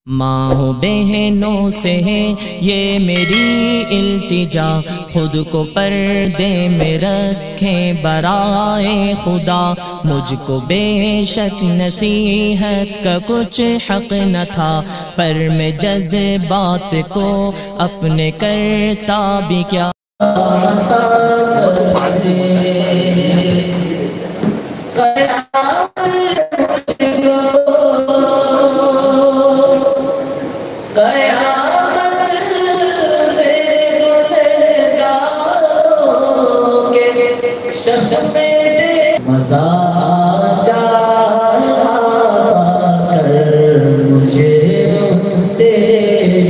ماں بہنوں سے ہے یہ میری التجا، خود کو پردے میں رکھیں برائے خدا۔ مجھ کو بے شک نصیحت کا کچھ حق نہ تھا، پر میں جذبات کو اپنے کرتا بھی کیا۔ مزہ آ جا کر مجھے ان سے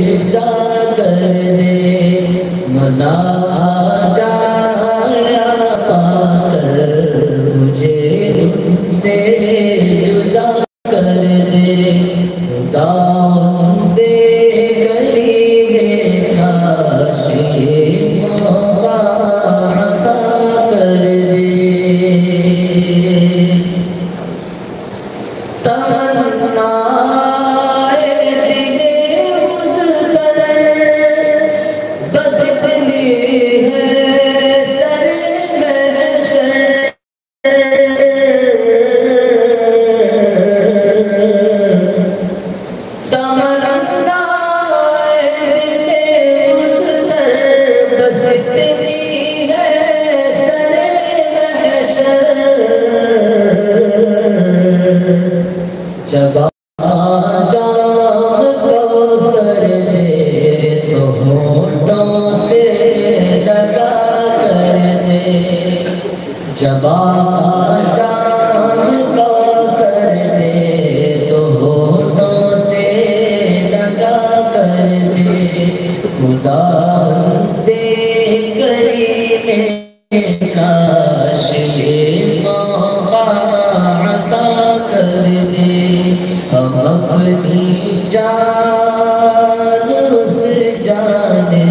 جدا کر دے، مزہ آ جا کر مجھے ان سے جدا کر دے۔ خدا دے گلی میں کاش یہ موقع عطا کر دے۔ تمنا دل مزدر بس اتنی ہے سر محشر، تمنا دل مزدر بس اتنی ہے سر محشر۔ جب جام کوثر دے تو ہونٹوں سے لگا کر دے، جب جام کوثر دے تو ہونٹوں سے لگا کر دے۔ خدا دے کریم کاش یہ موقع عطا کر دے۔ ہم اپنی جان اس جانے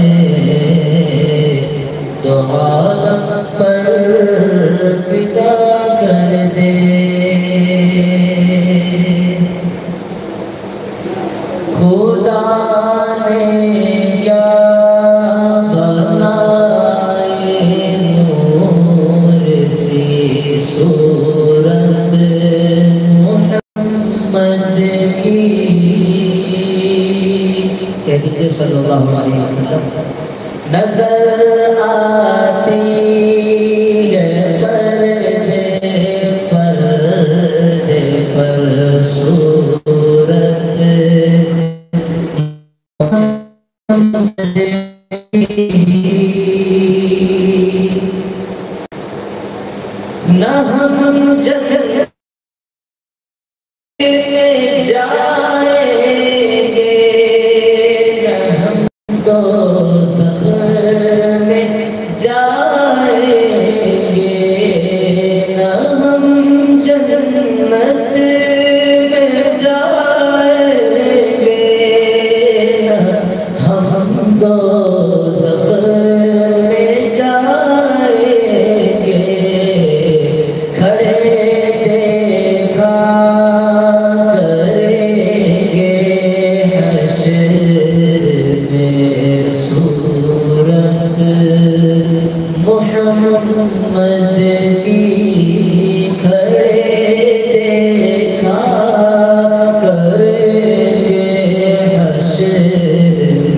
تو عالم پر فدا کر دے۔ خدا نے کیا بنائی نور سی صورت محمد کی، کہہ دیجئے صلی اللہ علیہ وسلم۔ نظر آتی ہے پردے پر صورت محمد کی، نہ ہم جنت میں جائیں گے، نہ ہم دوزخ میں جائیں گے، نہ ہم جنت میں جائیں گے، نہ ہم دوزخ میں جائیں گے۔ کھڑے دیکھا محمد کی، کھڑے دیکھا کریں گے حشر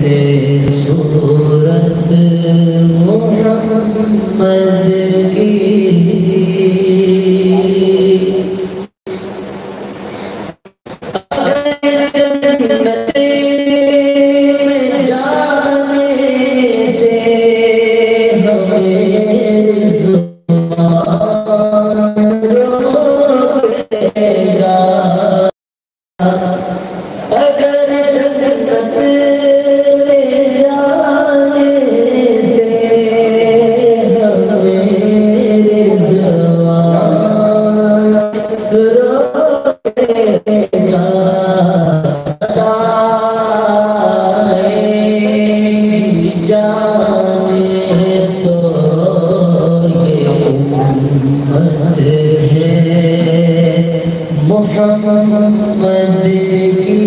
میں صورت محمد کی۔ جنت میں جانے سے اگر جنت لے جانے سے ہمیں رضوان روئے گا، جانے تو یہ امت ہے محمد کی۔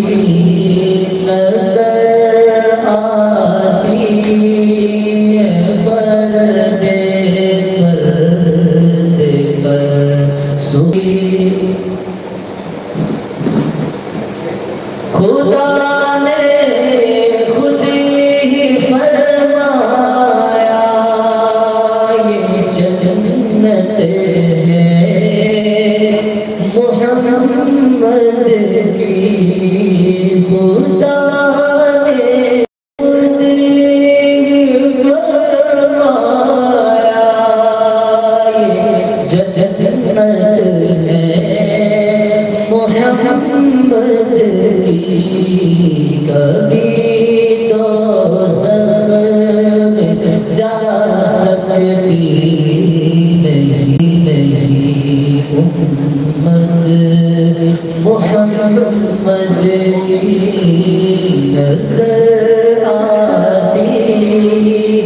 خدا نے خود ہی فرمایا یہ جنت ہے محمد کی خدا نے خود ہی فرمایا یہ جنت ہے محمد کی کبھی تو زخم جا سکتی نہیں امت محمد کی نظر آتی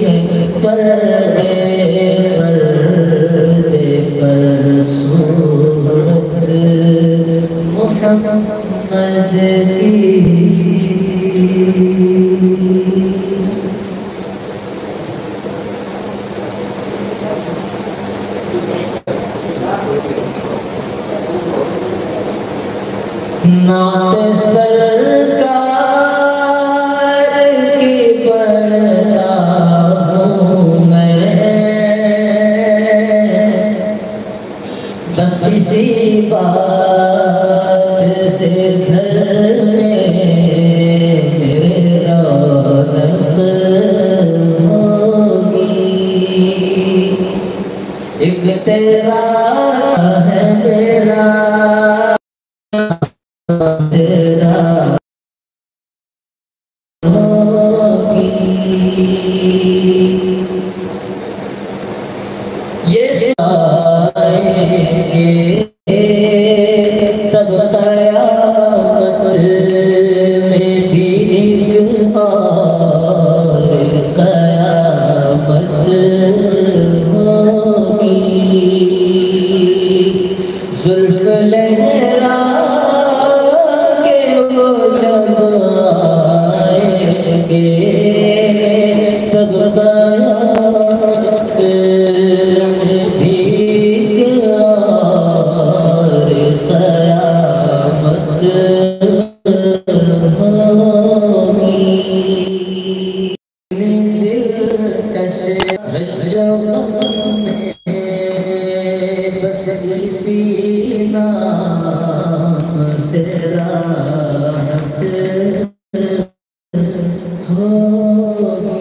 ہے پردے پر صورت محمد کی نعت سرکار کی پڑھتا ہوں میں بس اسی بات سے گھر میں رونق ہوگی ایک تیرا ہے میرا تیرا ہوگی یہ سائیں گے تب قیامت میں بھی ایک اور قیامت ہوگی زلف لہرا کے وہ جب آئیں گے تب قیامت میں بھی ایک اور قیامت ہوگی دلکش رنجو میں بس اسی نام سے راحت ہوگی